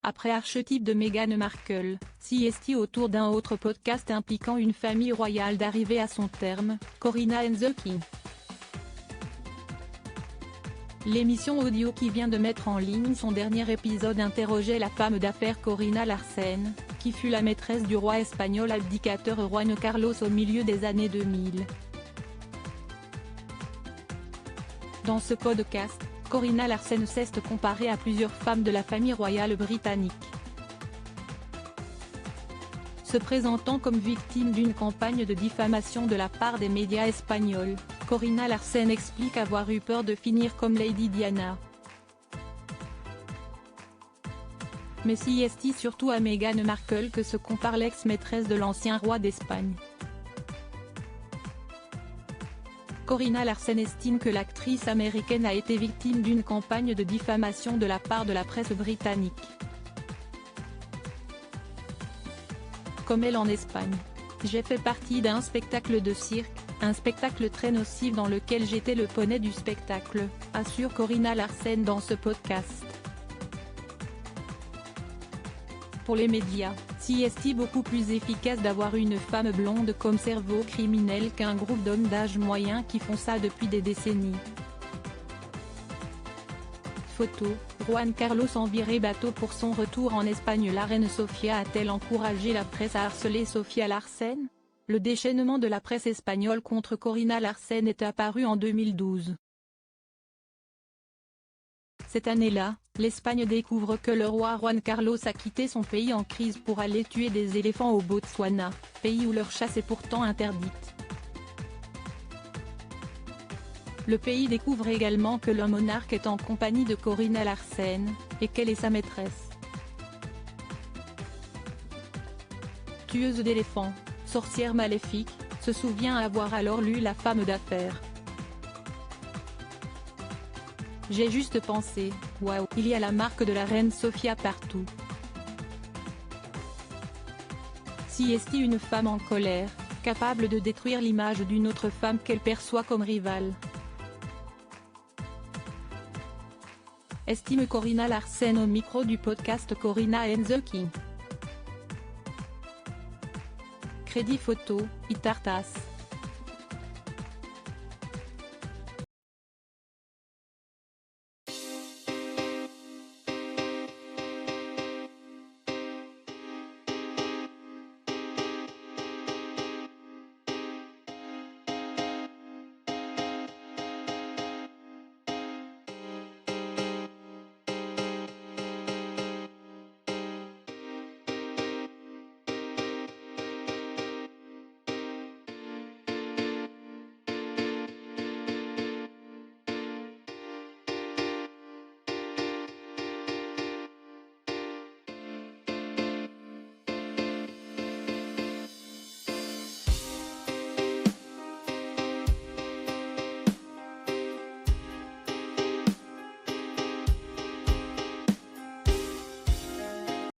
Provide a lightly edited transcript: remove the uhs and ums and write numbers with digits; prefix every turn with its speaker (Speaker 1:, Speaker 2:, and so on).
Speaker 1: Après archétype de Meghan Markle, CST autour d'un autre podcast impliquant une famille royale d'arriver à son terme, Corinna and the King. L'émission audio qui vient de mettre en ligne son dernier épisode interrogeait la femme d'affaires Corinna Larsen, qui fut la maîtresse du roi espagnol abdicateur Juan Carlos au milieu des années 2000. Dans ce podcast, Corinna Larsen s'est comparée à plusieurs femmes de la famille royale britannique. Se présentant comme victime d'une campagne de diffamation de la part des médias espagnols, Corinna Larsen explique avoir eu peur de finir comme Lady Diana. Mais CST surtout à Meghan Markle que se compare l'ex-maîtresse de l'ancien roi d'Espagne. Corinna Larsen estime que l'actrice américaine a été victime d'une campagne de diffamation de la part de la presse britannique. Comme elle en Espagne. J'ai fait partie d'un spectacle de cirque, un spectacle très nocif dans lequel j'étais le poney du spectacle, assure Corinna Larsen dans ce podcast. Pour les médias, CST beaucoup plus efficace d'avoir une femme blonde comme cerveau criminel qu'un groupe d'hommes d'âge moyen qui font ça depuis des décennies. Photo, Juan Carlos en viré bateau pour son retour en Espagne. La reine Sofia a-t-elle encouragé la presse à harceler Sofia Larsen? Le déchaînement de la presse espagnole contre Corinna Larsen est apparu en 2012. Cette année-là, l'Espagne découvre que le roi Juan Carlos a quitté son pays en crise pour aller tuer des éléphants au Botswana, pays où leur chasse est pourtant interdite. Le pays découvre également que le monarque est en compagnie de Corinna Larsen, et qu'elle est sa maîtresse. Tueuse d'éléphants, sorcière maléfique, se souvient avoir alors lu la femme d'affaires. J'ai juste pensé, waouh, il y a la marque de la reine Sofia partout. CST une femme en colère, capable de détruire l'image d'une autre femme qu'elle perçoit comme rivale. Estime Corinna Larsen au micro du podcast Corinna and the King. Crédit photo, Itartas.